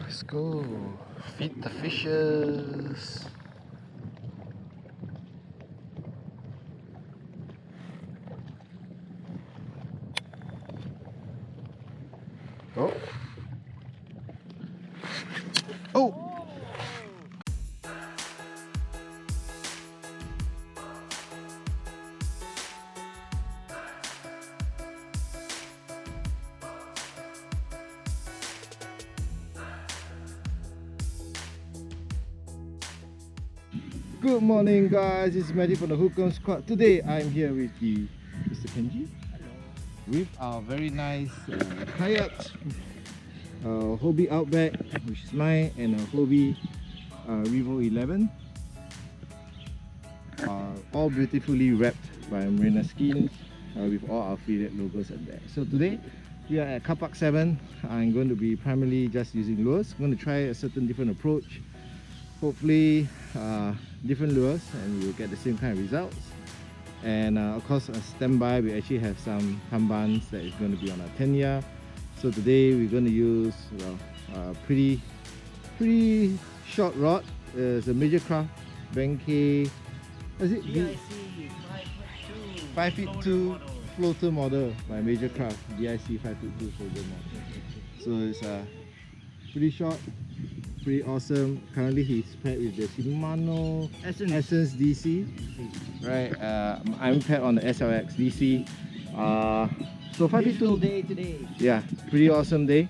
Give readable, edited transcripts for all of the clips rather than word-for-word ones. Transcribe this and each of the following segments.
Let's go. Feed the fishes. Oh. Oh. Good morning, guys. This is Matty from the Hookem Squad. Today I'm here with Mr. Kenji. Hello. With our very nice kayaks, Hobie Outback, which is mine, and a Hobie Revo 11. All beautifully wrapped by Marina Skins with all our affiliate logos at there. So today we are at Car Park 7. I'm going to be primarily just using lures. I'm going to try a certain different approach. Hopefully different lures, and you'll get the same kind of results. And of course, standby, we actually have some hambans that is going to be on our Tenya. So today we're going to use a pretty short rod. It's a major craft Benkei. Is it? DIC 5'2" floater model by Major Craft. DIC 5'2" floater model. So it's pretty short, pretty awesome. Currently he's paired with the Shimano Essence DC. Right, I'm paired on the SLX DC. So 5'2" day today. Yeah, pretty awesome day.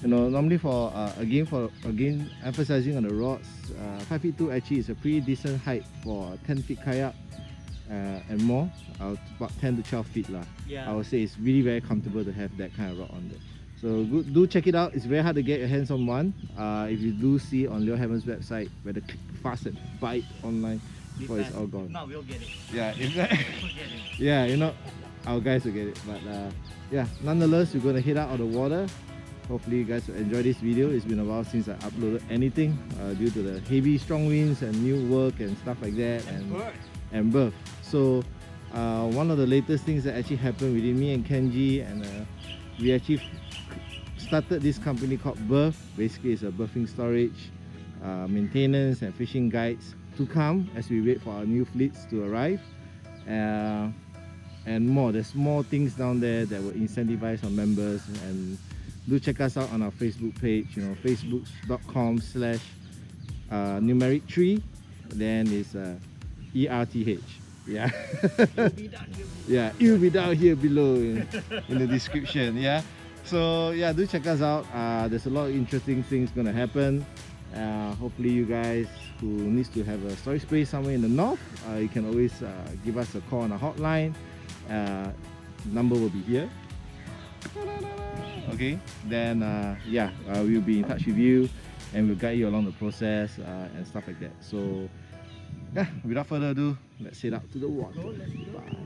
You know, normally for again emphasizing on the rods, 5'2" actually is a pretty decent height for a 10 feet kayak and more, about 10 to 12 feet lah. Yeah. I would say it's really very comfortable to have that kind of rod on there. So do check it out. It's very hard to get your hands on one. If you do see on LureHaven's website, where the click fast and bite online before it's all gone. No, we'll get it. Yeah, We'll get it. yeah, you know, our guys will get it. But yeah, nonetheless, we're gonna head out of the water. Hopefully you guys will enjoy this video. It's been a while since I uploaded anything due to the heavy strong winds and new work and stuff like that, and birth. So one of the latest things that actually happened within me and Kenji, and we actually started this company called Birth. Basically it's a birthing storage, maintenance and fishing guides to come as we wait for our new fleets to arrive, and more. There's more things down there that will incentivize our members, and do check us out on our Facebook page, you know, facebook.com/numeric 3, then it's ERTH. Yeah. Yeah, it'll be down here below in the description. Yeah. So yeah, do check us out. There's a lot of interesting things gonna happen. Hopefully you guys who needs to have a storage space somewhere in the north, you can always give us a call on a hotline. Number will be here. Okay, then yeah, we'll be in touch with you and we'll guide you along the process and stuff like that. So yeah, without further ado, let's head out to the water. Bye.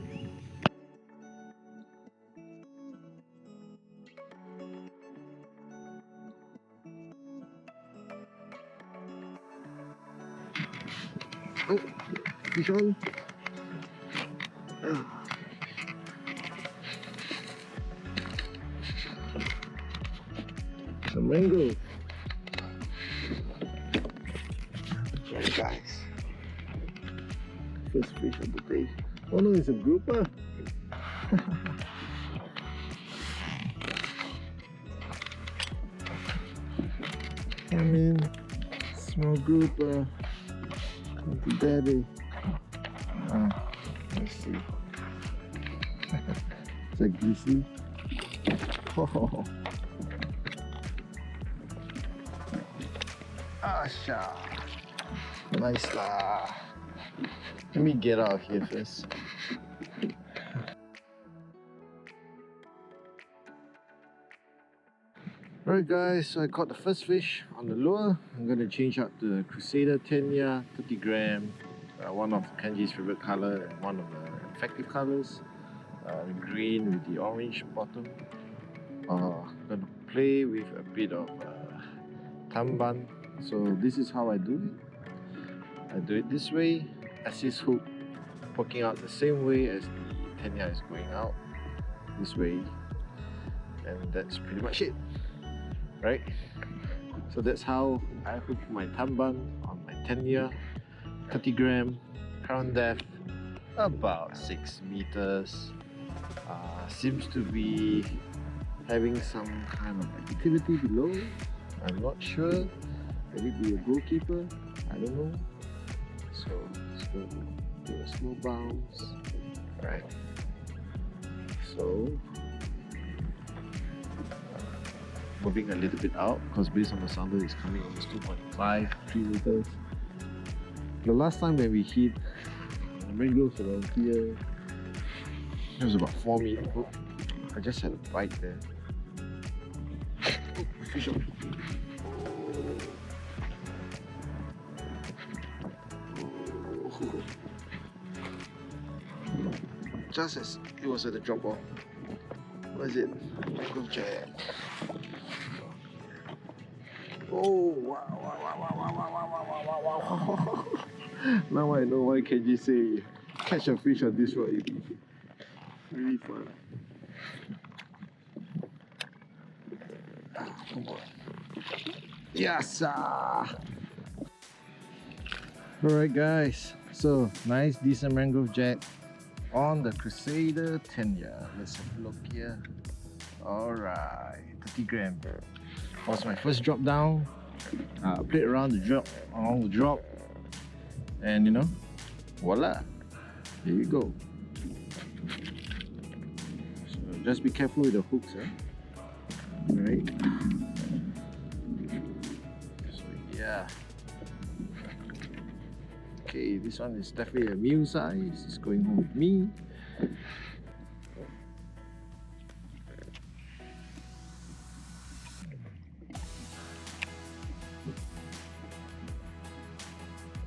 Oh, fish on. Some mangrove. Yeah, guys. First fish of the day. Oh no, it's a grouper. Come in, small grouper. Into daddy. Let's see. It's a greasy. Oh. Asha. Nice lah. Let me get out of here first. Alright guys, so I caught the first fish on the lure. I'm going to change out the Crusader Tenya 30 gram, one of Kenji's favorite color and one of the effective colors, the green with the orange bottom. I'm going to play with a bit of tamban. So this is how I do it. I do it this way, assist hook poking out the same way as the Tenya is going out, this way, and that's pretty much it, right? So that's how I hooked my tamban on my Tenya, 30 gram, current depth, about 6 meters. Seems to be having some kind of activity below. I'm not sure. Maybe be a goalkeeper. I don't know. So let's go do a slow bounce. Alright. So moving a little bit out because based on the sounder it's coming almost 2.5, 3 meters. The last time when we hit mangroves around here, it was about 4 meters. Oh, I just had a bite there. Oh, fish on. Just as it was at the drop off. What is it? Mangrove jack. Oh wow, wow, wow, wow, wow, wow, wow, wow, wow. Now I know why Kenji say catch a fish on this rod. It's really fun. Come on. Yes! Alright guys, so nice decent mangrove jack on the Crusader Tenya. Let's have a look here. Alright, 30 gram. Was my first drop down. Played around along the drop, and you know, voila, here you go. So just be careful with the hooks, right? So yeah. Okay, this one is definitely a meal size. It's going home with me.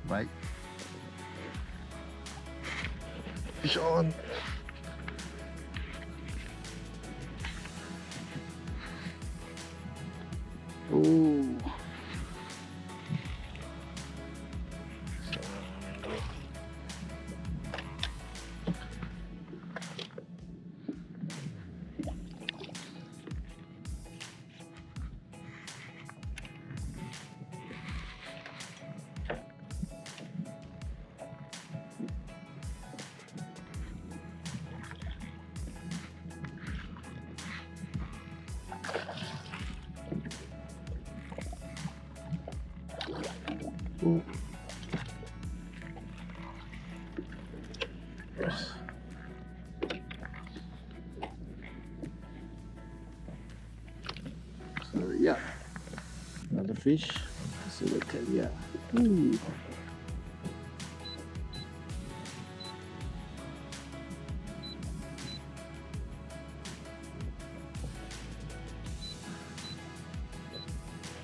Right. Fish on. Oh. Oh. Yes. So yeah, another fish. Crusader Tenya. Ooh.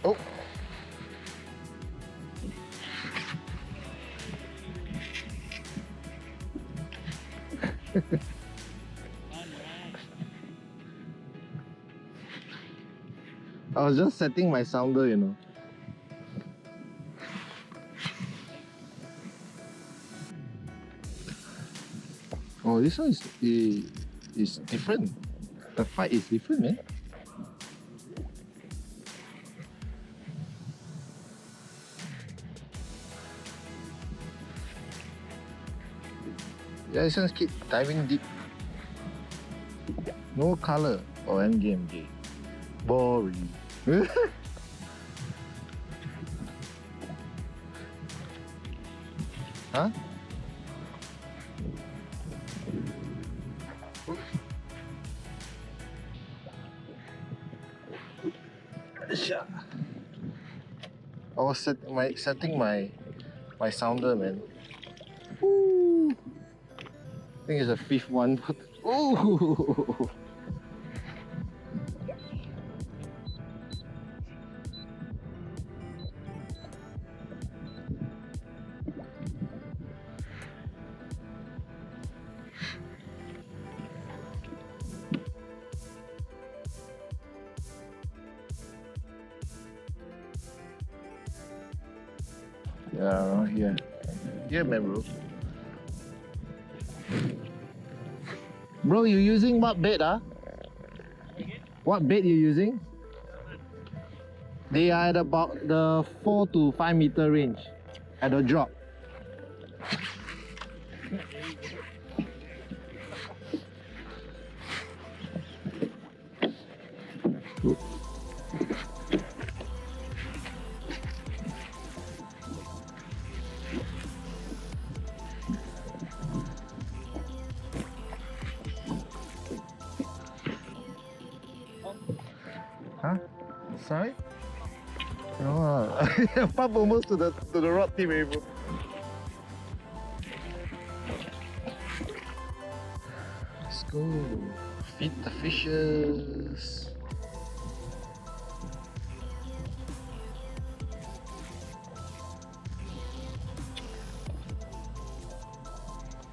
Oh. I was just setting my sounder, you know. Oh, this one is different. The fight is different, man. Yeah, this one's keep diving deep. No color or end game. Boring. Huh? I was setting my sounder, man. Ooh. I think it's a fifth one. Ooh. Yeah, around here. Yeah, man, bro. Bro, you using what bait, What bait you using? They are at about the 4 to 5 meter range at the drop. Huh? Sorry? No, pump almost to the rod tip, bro. Let's go. Feed the fishes.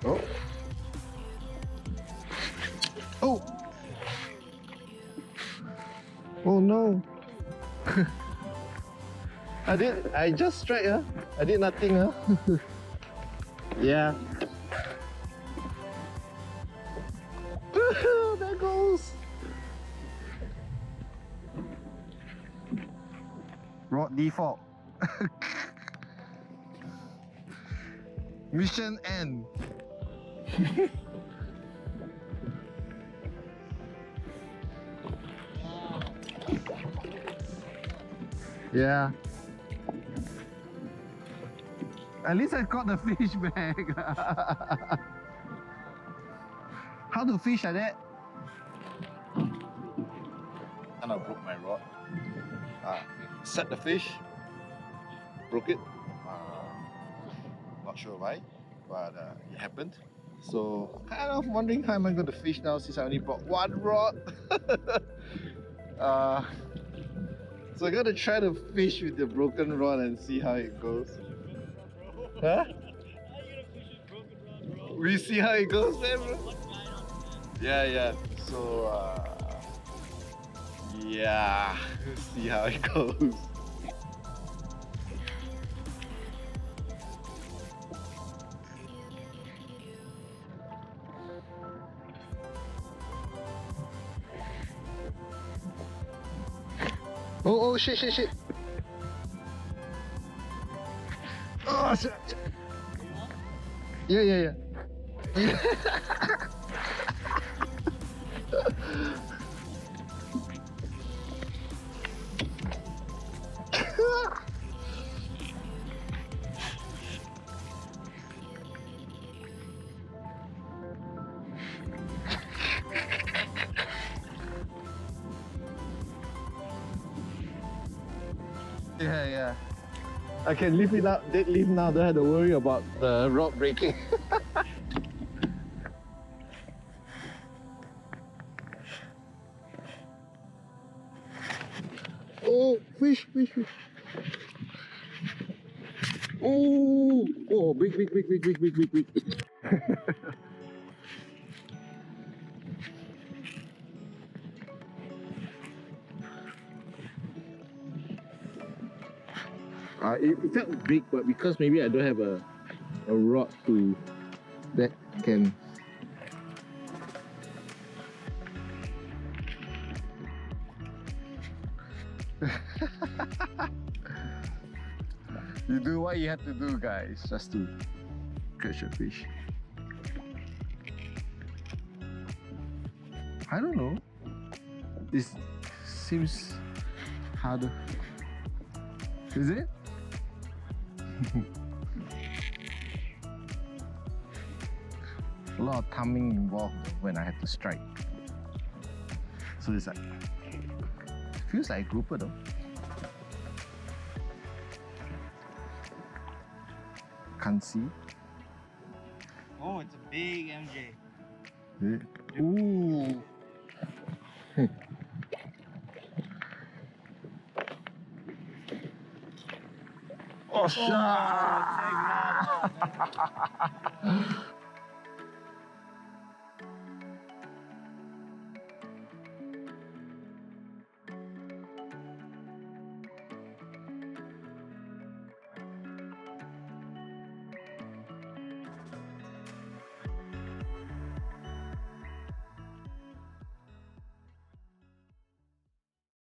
Oh. Oh. Oh no. I just strike, huh? I did nothing, huh? Yeah. There goes. Rod default. Mission end. Yeah. At least I caught the fish back. How to fish like that? And I broke my rod. Set the fish, broke it. Not sure why, but it happened. So kind of wondering how am I going to fish now since I only brought one rod. So I'm gonna try to fish with the broken rod and see how it goes. Huh? We see how it goes, man, bro. Yeah. So yeah, see how it goes. Oh shit. Oh shit. Yeah. Yeah. I can leave it out, dead leave now, don't have to worry about the rod breaking. Oh, fish. Oh, big. It felt big, but because maybe I don't have a rod to that can. You do what you have to do, guys, just to catch a fish. I don't know. This seems harder. Is it? A lot of timing involved when I have to strike. So it's like, feels like a grouper though. Can't see. Oh, it's a big MJ. Yeah. Ooh. Oh, shit!